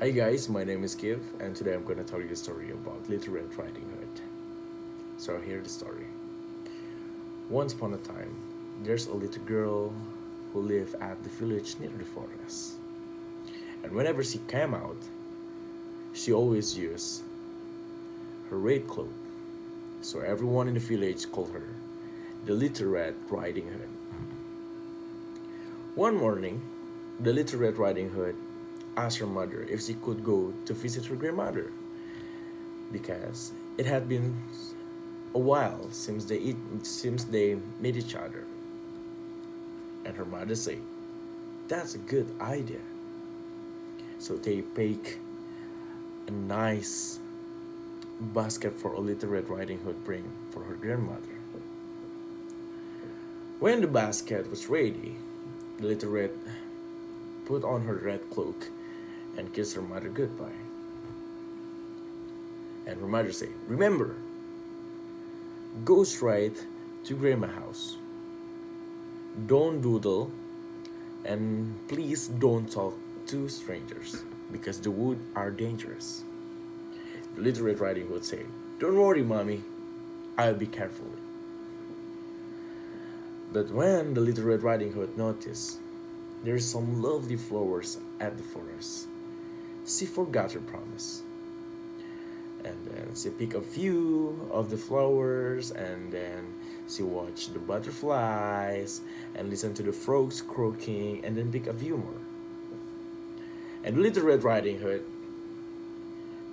Hi guys, my name is Kiv, and today I'm going to tell you a story about Little Red Riding Hood. So here's the story. Once upon a time, there's a little girl who lived at the village near the forest. And whenever she came out, she always used her red cloak. So everyone in the village called her the Little Red Riding Hood. One morning, the Little Red Riding Hood asked her mother if she could go to visit her grandmother because it had been a while since they met each other. And her mother said, "That's a good idea." So they pick a nice basket for a Little Red Riding Hood bring for her grandmother. When the basket was ready, the Little Red put on her red cloak and kissed her mother goodbye. And her mother said, "Remember, go straight to grandma house. Don't doodle, and please don't talk to strangers because the wood are dangerous." The Little Red Riding Hood said, "Don't worry, mommy, I'll be careful." But when the Little Red Riding Hood noticed there's some lovely flowers at the forest, she forgot her promise. And then she picked a few of the flowers, and then she watched the butterflies and listened to the frogs croaking, and then pick a few more. And Little Red Riding Hood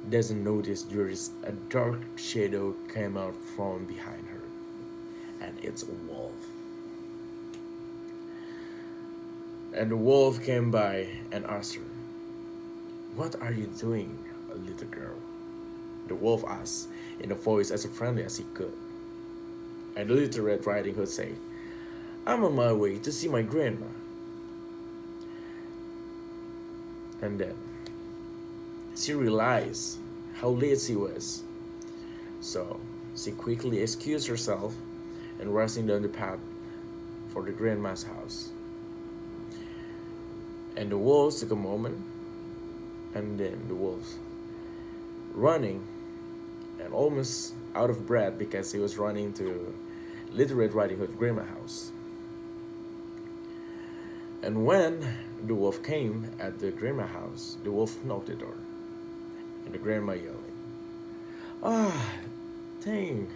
doesn't notice there is a dark shadow came out from behind her, and it's a wolf. And the wolf came by and asked her, "What are you doing, little girl?" The wolf asked in a voice as friendly as he could. And the Little Red Riding Hood said, "I'm on my way to see my grandma." And then she realized how late she was. So she quickly excused herself and rushing down the path for the grandma's house. And the wolves took a moment, and then the wolf running and almost out of breath because he was running to Little Red Riding Hood grandma house. And when the wolf came at the grandma house, the wolf knocked the door, and the grandma yelling, "Ah, thank,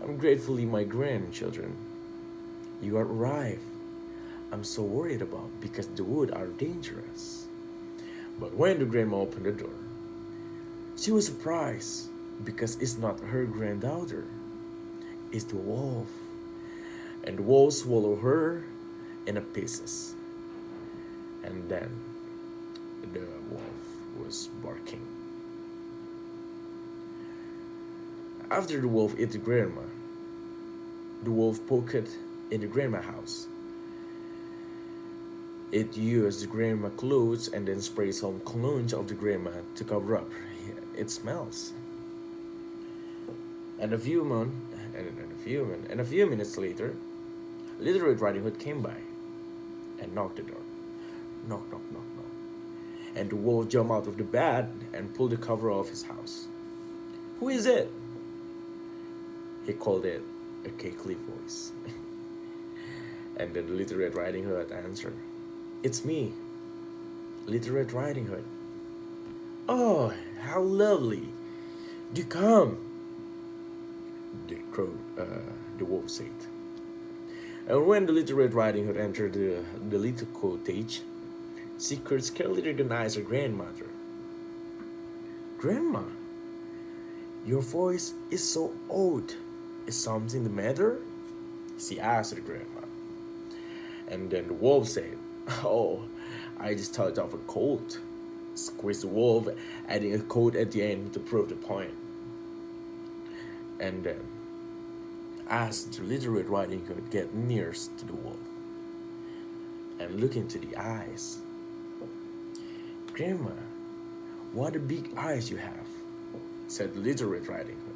I'm gratefully my grandchildren. You arrived. I'm so worried about because the wood are dangerous." But when the grandma opened the door, she was surprised because it's not her granddaughter, it's the wolf. And the wolf swallowed her in pieces. And then the wolf was barking. After the wolf ate the grandma, the wolf poked in the grandma house. It used the grandma clothes and then sprayed some cologne of the grandma to cover up its smells. And a few minutes later, Little Red Riding Hood came by and knocked the door. Knock, knock, knock, knock. And the wolf jumped out of the bed and pulled the cover off his house. "Who is it?" He called it a cackly voice. And then the Little Red Riding Hood answered, "It's me, Little Red Riding Hood." "Oh, how lovely! Do come," the wolf said. And when the Little Red Riding Hood entered the little cottage, she could scarcely recognize her grandmother. "Grandma, your voice is so odd. Is something the matter?" she asked the grandma. And then the wolf said, "Oh, I just thought of a cold." Squeezed the wolf, adding a cold at the end to prove the point. And then, as the Little Red Riding Hood get nearest to the wolf and look into the eyes, "Grandma, what a big eyes you have," said the Little Red Riding Hood.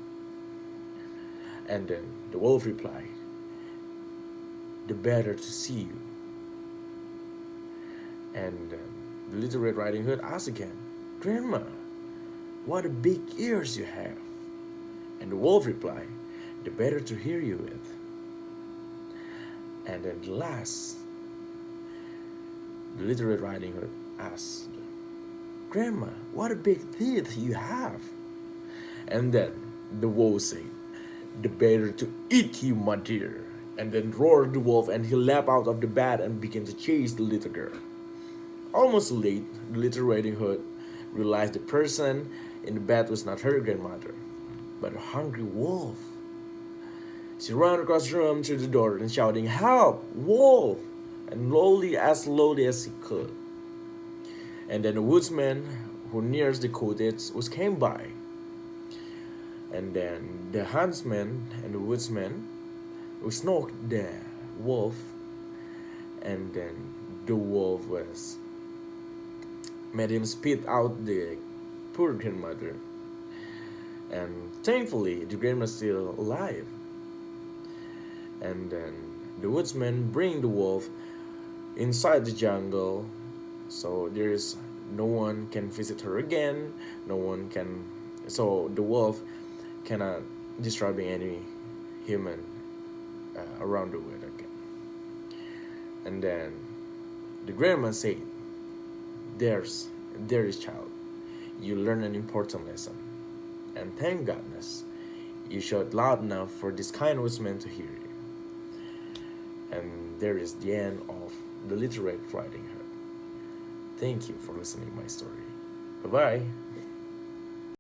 And then the wolf replied, "The better to see you." And the Little Red Riding Hood asked again, "Grandma, what a big ears you have." And the wolf replied, "The better to hear you with." And at last, the Little Red Riding Hood asked, "Grandma, what a big teeth you have." And then the wolf said, "The better to eat you, my dear." And then roared the wolf, and he leapt out of the bed and began to chase the little girl. Almost late, the Little Riding Hood realized the person in the bed was not her grandmother, but a hungry wolf. She ran across the room to the door and shouting, "Help, wolf!" and as slowly as he could. And then the woodsman who nears the cottage was came by. And then the huntsman and the woodsman who stalked the wolf, and then the wolf was made him spit out the poor grandmother. And thankfully, the grandma's still alive. And then the woodsman bring the wolf inside the jungle, so there's no one can visit her again. No one can. So the wolf cannot disturbing any human around the world again. And then the grandma said, there is child, you learn an important lesson, and thank goodness you showed loud enough for this kind woodsman to hear you." And there is the end of the Little Red Riding Hood. Thank you for listening to my story. Bye bye.